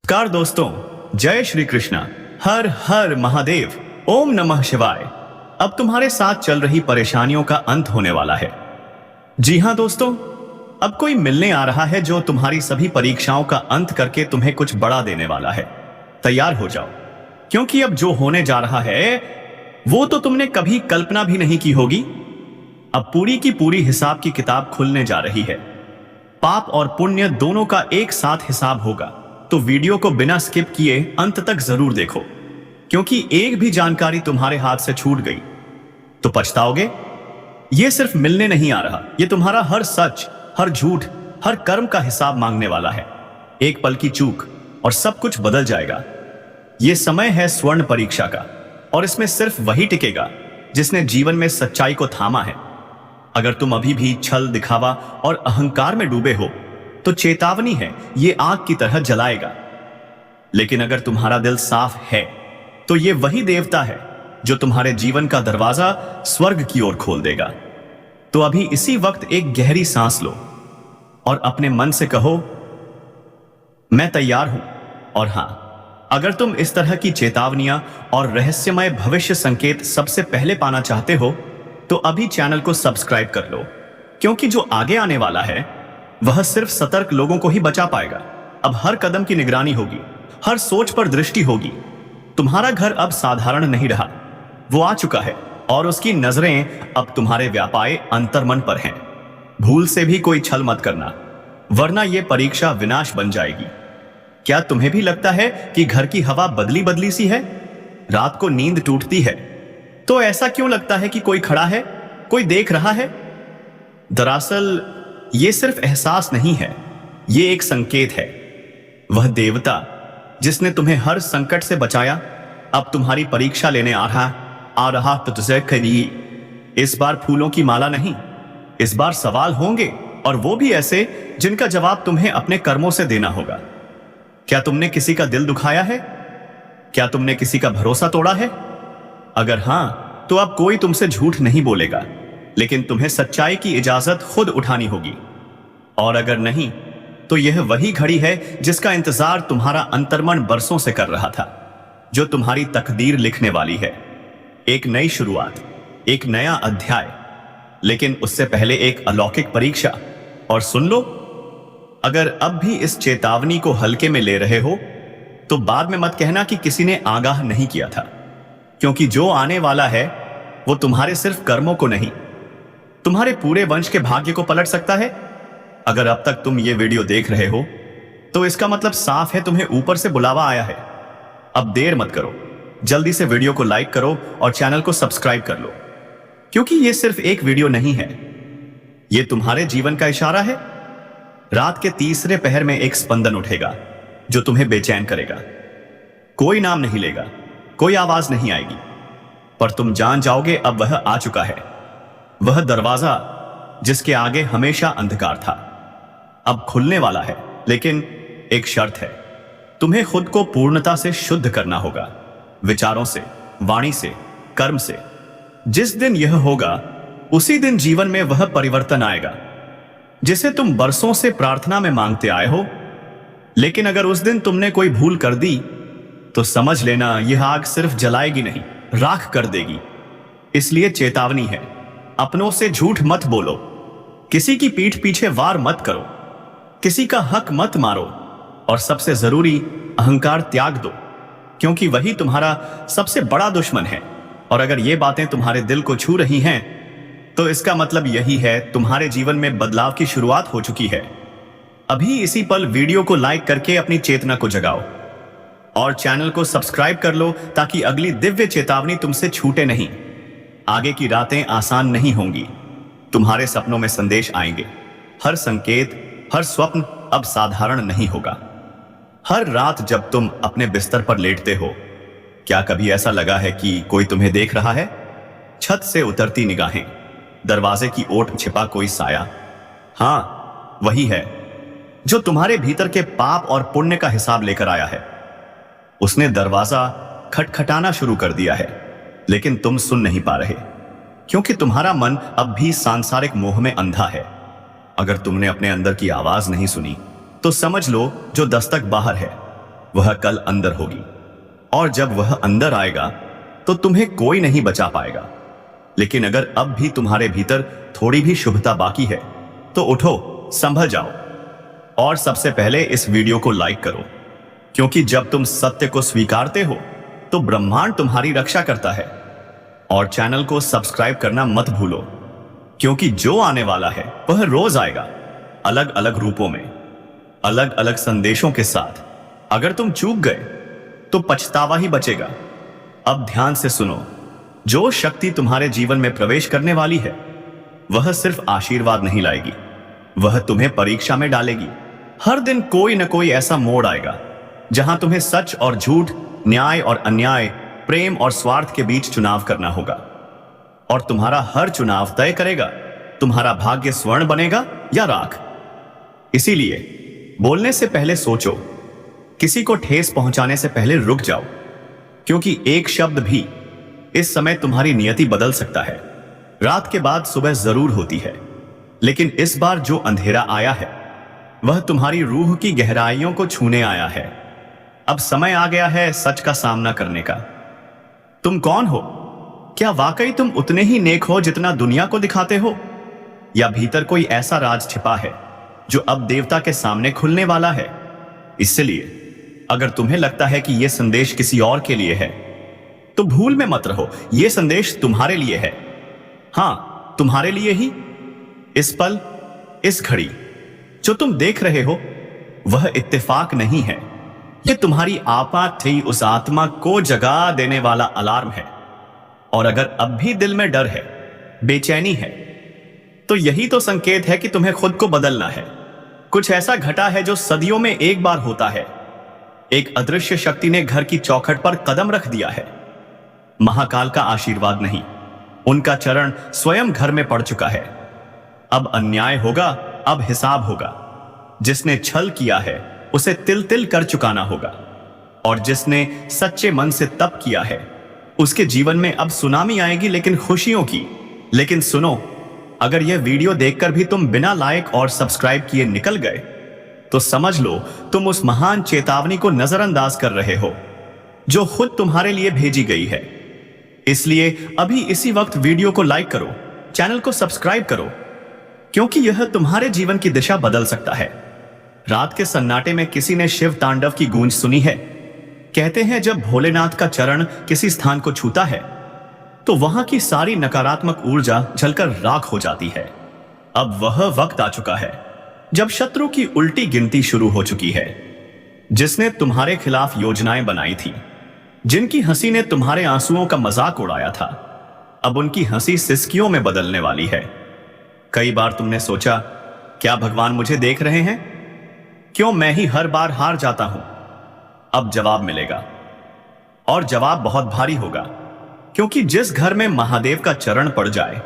नमस्कार दोस्तों, जय श्री कृष्णा। हर हर महादेव। ओम नमः शिवाय। अब तुम्हारे साथ चल रही परेशानियों का अंत होने वाला है। जी हां दोस्तों, अब कोई मिलने आ रहा है जो तुम्हारी सभी परीक्षाओं का अंत करके तुम्हें कुछ बड़ा देने वाला है। तैयार हो जाओ, क्योंकि अब जो होने जा रहा है वो तो तुमने कभी कल्पना भी नहीं की होगी। अब पूरी की पूरी हिसाब की किताब खुलने जा रही है। पाप और पुण्य दोनों का एक साथ हिसाब होगा, तो वीडियो को बिना स्किप किए अंत तक जरूर देखो, क्योंकि एक भी जानकारी तुम्हारे हाथ से छूट गई तो पछताओगे। यह सिर्फ मिलने नहीं आ रहा, यह तुम्हारा हर सच, हर झूठ, हर कर्म का हिसाब मांगने वाला है। एक पल की चूक और सब कुछ बदल जाएगा। यह समय है स्वर्ण परीक्षा का, और इसमें सिर्फ वही टिकेगा जिसने जीवन में सच्चाई को थामा है। अगर तुम अभी भी छल, दिखावा और अहंकार में डूबे हो तो चेतावनी है, ये आग की तरह जलाएगा। लेकिन अगर तुम्हारा दिल साफ है तो ये वही देवता है जो तुम्हारे जीवन का दरवाजा स्वर्ग की ओर खोल देगा। तो अभी इसी वक्त एक गहरी सांस लो और अपने मन से कहो, मैं तैयार हूं। और हां, अगर तुम इस तरह की चेतावनियां और रहस्यमय भविष्य संकेत सबसे पहले पाना चाहते हो तो अभी चैनल को सब्सक्राइब कर लो, क्योंकि जो आगे आने वाला है वह सिर्फ सतर्क लोगों को ही बचा पाएगा। अब हर कदम की निगरानी होगी, हर सोच पर दृष्टि होगी। तुम्हारा घर अब साधारण नहीं रहा, वो आ चुका है, और उसकी नजरें अब तुम्हारे व्यापाए अंतर्मन पर हैं। भूल से भी कोई छल मत करना, वरना यह परीक्षा विनाश बन जाएगी। क्या तुम्हें भी लगता है कि घर की हवा बदली बदली सी है? रात को नींद टूटती है तो ऐसा क्यों लगता है कि कोई खड़ा है, कोई देख रहा है? दरअसल ये सिर्फ एहसास नहीं है, ये एक संकेत है। वह देवता जिसने तुम्हें हर संकट से बचाया अब तुम्हारी परीक्षा लेने आ रहा तो तुझे करिए। इस बार फूलों की माला नहीं, इस बार सवाल होंगे, और वो भी ऐसे जिनका जवाब तुम्हें अपने कर्मों से देना होगा। क्या तुमने किसी का दिल दुखाया है? क्या तुमने किसी का भरोसा तोड़ा है? अगर हां, तो अब कोई तुमसे झूठ नहीं बोलेगा, लेकिन तुम्हें सच्चाई की इजाजत खुद उठानी होगी। और अगर नहीं, तो यह वही घड़ी है जिसका इंतजार तुम्हारा अंतर्मन बरसों से कर रहा था, जो तुम्हारी तकदीर लिखने वाली है। एक नई शुरुआत, एक नया अध्याय, लेकिन उससे पहले एक अलौकिक परीक्षा। और सुन लो, अगर अब भी इस चेतावनी को हल्के में ले रहे हो तो बाद में मत कहना कि किसी ने आगाह नहीं किया था, क्योंकि जो आने वाला है वो तुम्हारे सिर्फ कर्मों को नहीं, तुम्हारे पूरे वंश के भाग्य को पलट सकता है। अगर अब तक तुम ये वीडियो देख रहे हो तो इसका मतलब साफ है, तुम्हें ऊपर से बुलावा आया है। अब देर मत करो, जल्दी से वीडियो को लाइक करो और चैनल को सब्सक्राइब कर लो, क्योंकि ये सिर्फ एक वीडियो नहीं है, ये तुम्हारे जीवन का इशारा है। रात के तीसरे पहर में एक स्पंदन उठेगा जो तुम्हें बेचैन करेगा। कोई नाम नहीं लेगा, कोई आवाज नहीं आएगी, पर तुम जान जाओगे अब वह आ चुका है। वह दरवाजा जिसके आगे हमेशा अंधकार था अब खुलने वाला है, लेकिन एक शर्त है, तुम्हें खुद को पूर्णता से शुद्ध करना होगा, विचारों से, वाणी से, कर्म से। जिस दिन यह होगा उसी दिन जीवन में वह परिवर्तन आएगा जिसे तुम बरसों से प्रार्थना में मांगते आए हो। लेकिन अगर उस दिन तुमने कोई भूल कर दी तो समझ लेना, यह आग सिर्फ जलाएगी नहीं, राख कर देगी। इसलिए चेतावनी है, अपनों से झूठ मत बोलो, किसी की पीठ पीछे वार मत करो, किसी का हक मत मारो, और सबसे जरूरी, अहंकार त्याग दो, क्योंकि वही तुम्हारा सबसे बड़ा दुश्मन है। और अगर ये बातें तुम्हारे दिल को छू रही हैं तो इसका मतलब यही है, तुम्हारे जीवन में बदलाव की शुरुआत हो चुकी है। अभी इसी पल वीडियो को लाइक करके अपनी चेतना को जगाओ और चैनल को सब्सक्राइब कर लो, ताकि अगली दिव्य चेतावनी तुमसे छूटे नहीं। आगे की रातें आसान नहीं होंगी, तुम्हारे सपनों में संदेश आएंगे। हर संकेत, हर स्वप्न अब साधारण नहीं होगा। हर रात जब तुम अपने बिस्तर पर लेटते हो, क्या कभी ऐसा लगा है कि कोई तुम्हें देख रहा है? छत से उतरती निगाहें, दरवाजे की ओट छिपा कोई साया। हां, वही है जो तुम्हारे भीतर के पाप और पुण्य का हिसाब लेकर आया है। उसने दरवाजा खटखटाना शुरू कर दिया है, लेकिन तुम सुन नहीं पा रहे, क्योंकि तुम्हारा मन अब भी सांसारिक मोह में अंधा है। अगर तुमने अपने अंदर की आवाज नहीं सुनी तो समझ लो जो दस्तक बाहर है, वह कल अंदर होगी, और जब वह अंदर आएगा तो तुम्हें कोई नहीं बचा पाएगा। लेकिन अगर अब भी तुम्हारे भीतर थोड़ी भी शुभता बाकी है तो उठो, संभल जाओ। और सबसे पहले इस वीडियो को लाइक करो, क्योंकि जब तुम सत्य को स्वीकारते हो तो ब्रह्मांड तुम्हारी रक्षा करता है। और चैनल को सब्सक्राइब करना मत भूलो, क्योंकि जो आने वाला है वह रोज आएगा, अलग अलग रूपों में, अलग अलग संदेशों के साथ। अगर तुम चूक गए तो पछतावा ही बचेगा। अब ध्यान से सुनो, जो शक्ति तुम्हारे जीवन में प्रवेश करने वाली है वह सिर्फ आशीर्वाद नहीं लाएगी, वह तुम्हें परीक्षा में डालेगी। हर दिन कोई न कोई ऐसा मोड़ आएगा जहां तुम्हें सच और झूठ, न्याय और अन्याय, प्रेम और स्वार्थ के बीच चुनाव करना होगा। और तुम्हारा हर चुनाव तय करेगा तुम्हारा भाग्य स्वर्ण बनेगा या राख। इसीलिए बोलने से पहले सोचो, किसी को ठेस पहुंचाने से पहले रुक जाओ, क्योंकि एक शब्द भी इस समय तुम्हारी नियति बदल सकता है। रात के बाद सुबह जरूर होती है, लेकिन इस बार जो अंधेरा आया है वह तुम्हारी रूह की गहराइयों को छूने आया है। अब समय आ गया है सच का सामना करने का। तुम कौन हो? क्या वाकई तुम उतने ही नेक हो जितना दुनिया को दिखाते हो, या भीतर कोई ऐसा राज छिपा है जो अब देवता के सामने खुलने वाला है? इसलिए अगर तुम्हें लगता है कि यह संदेश किसी और के लिए है तो भूल में मत रहो, यह संदेश तुम्हारे लिए है। हां, तुम्हारे लिए ही। इस पल, इस घड़ी जो तुम देख रहे हो वह इत्तेफाक नहीं है, यह तुम्हारी आपात थी उस आत्मा को जगा देने वाला अलार्म है। और अगर अब भी दिल में डर है, बेचैनी है, तो यही तो संकेत है कि तुम्हें खुद को बदलना है। कुछ ऐसा घटा है जो सदियों में एक बार होता है। एक अदृश्य शक्ति ने घर की चौखट पर कदम रख दिया है। महाकाल का आशीर्वाद नहीं, उनका चरण स्वयं घर में पड़ चुका है। अब अन्याय होगा, अब हिसाब होगा। जिसने छल किया है उसे तिल तिल कर चुकाना होगा, और जिसने सच्चे मन से तप किया है उसके जीवन में अब सुनामी आएगी, लेकिन खुशियों की। लेकिन सुनो, अगर यह वीडियो देखकर भी तुम बिना लाइक और सब्सक्राइब किए निकल गए तो समझ लो तुम उस महान चेतावनी को नजरअंदाज कर रहे हो जो खुद तुम्हारे लिए भेजी गई है। इसलिए अभी इसी वक्त वीडियो को लाइक करो, चैनल को सब्सक्राइब करो, क्योंकि यह तुम्हारे जीवन की दिशा बदल सकता है। रात के सन्नाटे में किसी ने शिव तांडव की गूंज सुनी है। कहते हैं जब भोलेनाथ का चरण किसी स्थान को छूता है तो वहां की सारी नकारात्मक ऊर्जा जलकर राख हो जाती है। अब वह वक्त आ चुका है जब शत्रु की उल्टी गिनती शुरू हो चुकी है। जिसने तुम्हारे खिलाफ योजनाएं बनाई थी, जिनकी हंसी ने तुम्हारे आंसुओं का मजाक उड़ाया था, अब उनकी हंसी सिसकियों में बदलने वाली है। कई बार तुमने सोचा, क्या भगवान मुझे देख रहे हैं? क्यों मैं ही हर बार हार जाता हूं? अब जवाब मिलेगा, और जवाब बहुत भारी होगा, क्योंकि जिस घर में महादेव का चरण पड़ जाए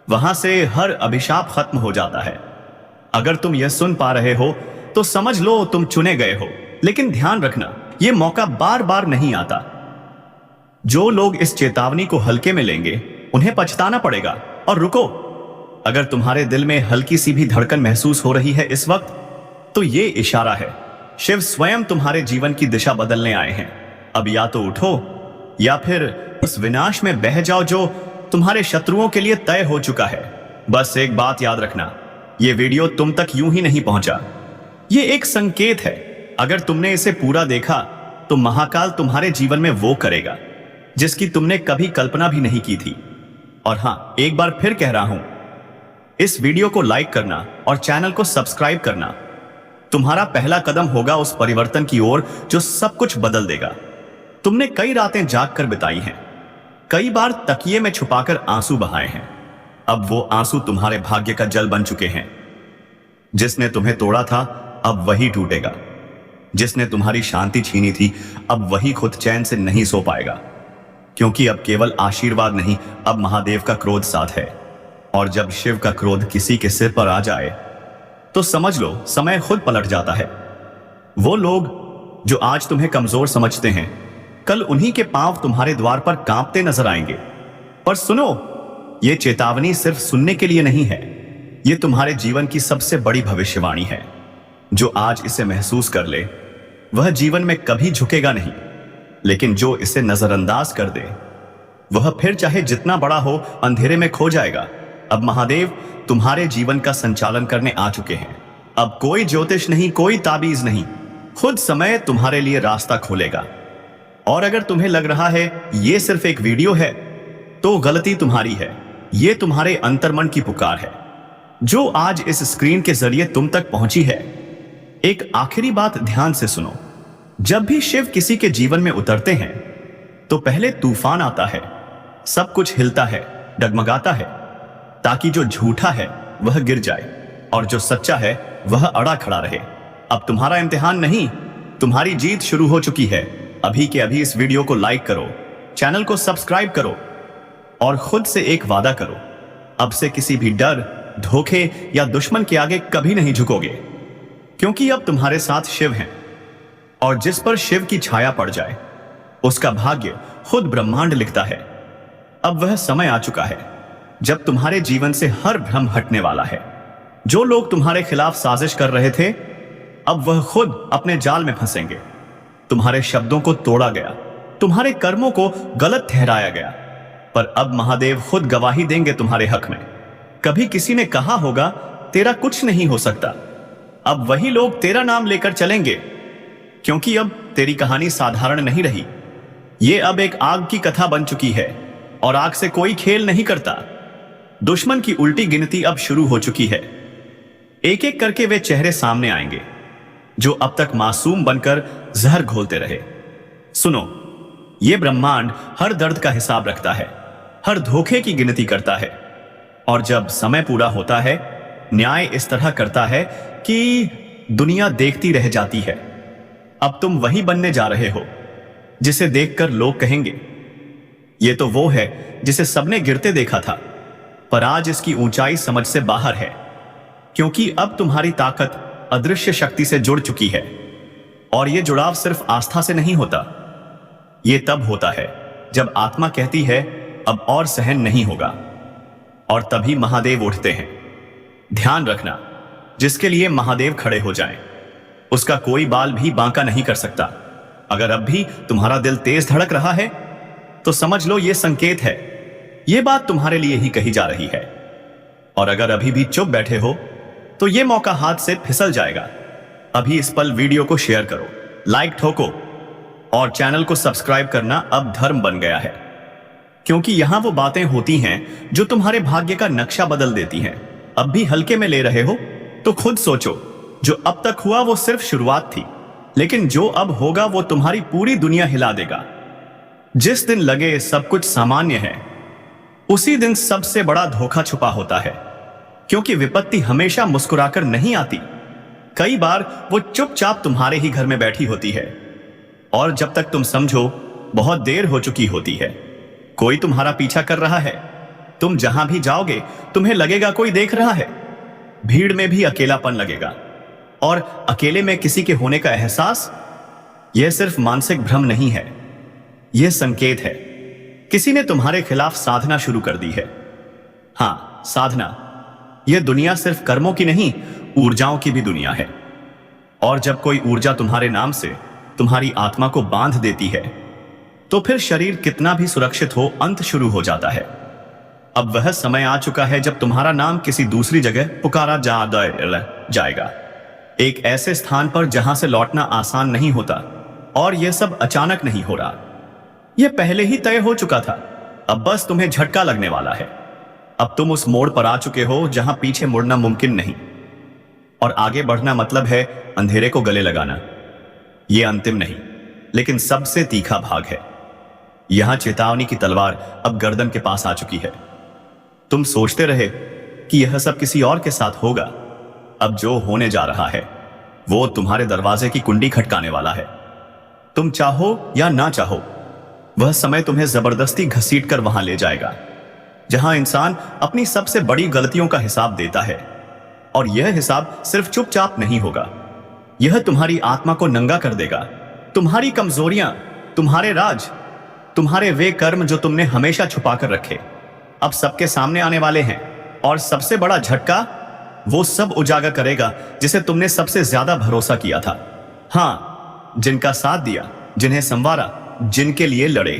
वहां से हर अभिशाप खत्म हो जाता है। अगर तुम यह सुन पा रहे हो तो समझ लो तुम चुने गए हो। लेकिन ध्यान रखना, यह मौका बार बार नहीं आता। जो लोग इस चेतावनी को हल्के में लेंगे उन्हें पछताना पड़ेगा। और रुको, अगर तुम्हारे दिल में हल्की सी भी धड़कन महसूस हो रही है इस वक्त, तो ये इशारा है, शिव स्वयं तुम्हारे जीवन की दिशा बदलने आए हैं। अब या तो उठो या फिर उस विनाश में बह जाओ जो तुम्हारे शत्रुओं के लिए तय हो चुका है। बस एक बात याद रखना, यह वीडियो तुम तक यूं ही नहीं पहुंचा, यह एक संकेत है। अगर तुमने इसे पूरा देखा तो महाकाल तुम्हारे जीवन में वो करेगा जिसकी तुमने कभी कल्पना भी नहीं की थी। और हां, एक बार फिर कह रहा हूं, इस वीडियो को लाइक करना और चैनल को सब्सक्राइब करना तुम्हारा पहला कदम होगा उस परिवर्तन की ओर जो सब कुछ बदल देगा। तुमने कई रातें जाग कर बिताई हैं, कई बार तकिए में छुपाकर आंसू बहाए हैं। अब वो आंसू तुम्हारे भाग्य का जल बन चुके हैं। जिसने तुम्हें तोड़ा था अब वही टूटेगा। जिसने तुम्हारी शांति छीनी थी अब वही खुद चैन से नहीं सो पाएगा, क्योंकि अब केवल आशीर्वाद नहीं, अब महादेव का क्रोध साथ है। और जब शिव का क्रोध किसी के सिर पर आ जाए तो समझ लो समय खुद पलट जाता है। वो लोग जो आज तुम्हें कमजोर समझते हैं, कल उन्हीं के पांव तुम्हारे द्वार पर कांपते नजर आएंगे। पर सुनो, ये चेतावनी सिर्फ सुनने के लिए नहीं है, ये तुम्हारे जीवन की सबसे बड़ी भविष्यवाणी है। जो आज इसे महसूस कर ले वह जीवन में कभी झुकेगा नहीं, लेकिन जो इसे नजरअंदाज कर दे वह फिर चाहे जितना बड़ा हो अंधेरे में खो जाएगा। अब महादेव तुम्हारे जीवन का संचालन करने आ चुके हैं। अब कोई ज्योतिष नहीं, कोई ताबीज नहीं, खुद समय तुम्हारे लिए रास्ता खोलेगा। और अगर तुम्हें लग रहा है ये सिर्फ एक वीडियो है, तो गलती तुम्हारी है। ये तुम्हारे अंतर्मन की पुकार है जो आज इस स्क्रीन के जरिए तुम तक पहुंची है। एक आखिरी बात ध्यान से सुनो। जब भी शिव किसी के जीवन में उतरते हैं तो पहले तूफान आता है, सब कुछ हिलता है, डगमगाता है, ताकि जो झूठा है वह गिर जाए और जो सच्चा है वह अड़ा खड़ा रहे। अब तुम्हारा इम्तिहान नहीं, तुम्हारी जीत शुरू हो चुकी है। अभी के अभी इस वीडियो को लाइक करो, चैनल को सब्सक्राइब करो और खुद से एक वादा करो, अब से किसी भी डर, धोखे या दुश्मन के आगे कभी नहीं झुकोगे, क्योंकि अब तुम्हारे साथ शिव हैं। और जिस पर शिव की छाया पड़ जाए उसका भाग्य खुद ब्रह्मांड लिखता है। अब वह समय आ चुका है जब तुम्हारे जीवन से हर भ्रम हटने वाला है। जो लोग तुम्हारे खिलाफ साजिश कर रहे थे, अब वह खुद अपने जाल में फंसेंगे। तुम्हारे शब्दों को तोड़ा गया, तुम्हारे कर्मों को गलत ठहराया गया, पर अब महादेव खुद गवाही देंगे तुम्हारे हक में। कभी किसी ने कहा होगा तेरा कुछ नहीं हो सकता, अब वही लोग तेरा नाम लेकर चलेंगे, क्योंकि अब तेरी कहानी साधारण नहीं रही। ये अब एक आग की कथा बन चुकी है और आग से कोई खेल नहीं करता। दुश्मन की उल्टी गिनती अब शुरू हो चुकी है। एक एक करके वे चेहरे सामने आएंगे जो अब तक मासूम बनकर जहर घोलते रहे। सुनो, ये ब्रह्मांड हर दर्द का हिसाब रखता है, हर धोखे की गिनती करता है, और जब समय पूरा होता है न्याय इस तरह करता है कि दुनिया देखती रह जाती है। अब तुम वही बनने जा रहे हो जिसे देखकर लोग कहेंगे ये तो वो है जिसे सबने गिरते देखा था, पर आज इसकी ऊंचाई समझ से बाहर है, क्योंकि अब तुम्हारी ताकत अदृश्य शक्ति से जुड़ चुकी है। और यह जुड़ाव सिर्फ आस्था से नहीं होता, यह तब होता है जब आत्मा कहती है अब और सहन नहीं होगा, और तभी महादेव उठते हैं। ध्यान रखना, जिसके लिए महादेव खड़े हो जाएं, उसका कोई बाल भी बांका नहीं कर सकता। अगर अब भी तुम्हारा दिल तेज धड़क रहा है तो समझ लो यह संकेत है, यह बात तुम्हारे लिए ही कही जा रही है। और अगर अभी भी चुप बैठे हो तो यह मौका हाथ से फिसल जाएगा। अभी इस पल वीडियो को शेयर करो, लाइक ठोको और चैनल को सब्सक्राइब करना अब धर्म बन गया है, क्योंकि यहां वो बातें होती हैं जो तुम्हारे भाग्य का नक्शा बदल देती हैं। अब भी हल्के में ले रहे हो तो खुद सोचो, जो अब तक हुआ वो सिर्फ शुरुआत थी, लेकिन जो अब होगा वो तुम्हारी पूरी दुनिया हिला देगा। जिस दिन लगे सब कुछ सामान्य है, उसी दिन सबसे बड़ा धोखा छुपा होता है, क्योंकि विपत्ति हमेशा मुस्कुराकर नहीं आती। कई बार वो चुपचाप तुम्हारे ही घर में बैठी होती है, और जब तक तुम समझो बहुत देर हो चुकी होती है। कोई तुम्हारा पीछा कर रहा है, तुम जहां भी जाओगे तुम्हें लगेगा कोई देख रहा है। भीड़ में भी अकेलापन लगेगा, और अकेले में किसी के होने का एहसास, यह सिर्फ मानसिक भ्रम नहीं है, यह संकेत है किसी ने तुम्हारे खिलाफ साधना शुरू कर दी है। हां, साधना। यह दुनिया सिर्फ कर्मों की नहीं, ऊर्जाओं की भी दुनिया है। और जब कोई ऊर्जा तुम्हारे नाम से तुम्हारी आत्मा को बांध देती है, तो फिर शरीर कितना भी सुरक्षित हो, अंत शुरू हो जाता है। अब वह समय आ चुका है जब तुम्हारा नाम किसी दूसरी जगह पुकारा जाएगा, एक ऐसे स्थान पर जहां से लौटना आसान नहीं होता। और यह सब अचानक नहीं हो रहा, यह पहले ही तय हो चुका था। अब बस तुम्हें झटका लगने वाला है। अब तुम उस मोड़ पर आ चुके हो जहां पीछे मुड़ना मुमकिन नहीं, और आगे बढ़ना मतलब है अंधेरे को गले लगाना। यह अंतिम नहीं, लेकिन सबसे तीखा भाग है। यहां चेतावनी की तलवार अब गर्दन के पास आ चुकी है। तुम सोचते रहे कि यह सब किसी और के साथ होगा, अब जो होने जा रहा है वो तुम्हारे दरवाजे की कुंडी खटकाने वाला है। तुम चाहो या ना चाहो, वह समय तुम्हें जबरदस्ती घसीट कर वहां ले जाएगा जहां इंसान अपनी सबसे बड़ी गलतियों का हिसाब देता है। और यह हिसाब सिर्फ चुपचाप नहीं होगा, यह तुम्हारी आत्मा को नंगा कर देगा। तुम्हारी कमजोरियां, तुम्हारे राज, तुम्हारे वे कर्म जो तुमने हमेशा छुपा कर रखे, अब सबके सामने आने वाले हैं। और सबसे बड़ा झटका वो सब उजागर करेगा जिसे तुमने सबसे ज्यादा भरोसा किया था। हां, जिनका साथ दिया, जिन्हें संवारा, जिनके लिए लड़े,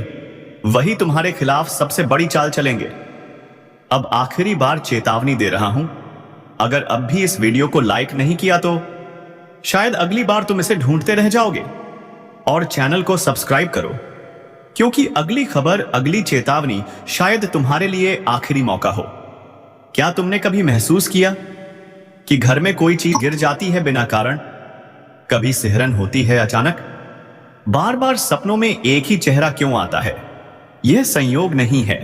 वही तुम्हारे खिलाफ सबसे बड़ी चाल चलेंगे। अब आखिरी बार चेतावनी दे रहा हूं, अगर अब भी इस वीडियो को लाइक नहीं किया तो शायद अगली बार तुम इसे ढूंढते रह जाओगे। और चैनल को सब्सक्राइब करो, क्योंकि अगली खबर, अगली चेतावनी शायद तुम्हारे लिए आखिरी मौका हो। क्या तुमने कभी महसूस किया कि घर में कोई चीज गिर जाती है बिना कारण? कभी सिहरन होती है अचानक? बार बार सपनों में एक ही चेहरा क्यों आता है? यह संयोग नहीं है,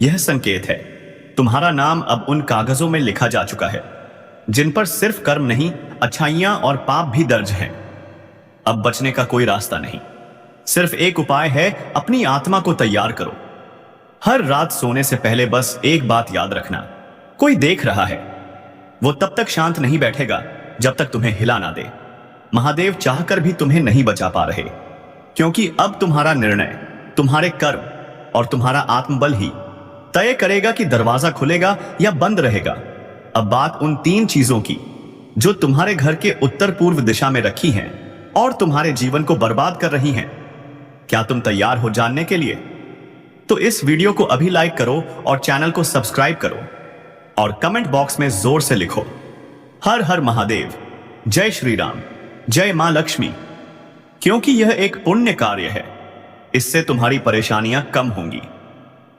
यह संकेत है। तुम्हारा नाम अब उन कागजों में लिखा जा चुका है जिन पर सिर्फ कर्म नहीं, अच्छाइयां और पाप भी दर्ज हैं। अब बचने का कोई रास्ता नहीं, सिर्फ एक उपाय है, अपनी आत्मा को तैयार करो। हर रात सोने से पहले बस एक बात याद रखना, कोई देख रहा है। वो तब तक शांत नहीं बैठेगा जब तक तुम्हें हिला ना दे। महादेव चाहकर भी तुम्हें नहीं बचा पा रहे, क्योंकि अब तुम्हारा निर्णय, तुम्हारे कर्म और तुम्हारा आत्मबल ही तय करेगा कि दरवाजा खुलेगा या बंद रहेगा। अब बात उन 3 चीजों की जो तुम्हारे घर के उत्तर पूर्व दिशा में रखी हैं और तुम्हारे जीवन को बर्बाद कर रही हैं। क्या तुम तैयार हो जानने के लिए? तो इस वीडियो को अभी लाइक करो और चैनल को सब्सक्राइब करो और कमेंट बॉक्स में जोर से लिखो, हर हर महादेव, जय श्री राम, जय मां लक्ष्मी, क्योंकि यह एक पुण्य कार्य है। इससे तुम्हारी परेशानियां कम होंगी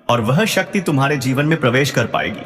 और वह शक्ति तुम्हारे जीवन में प्रवेश कर पाएगी।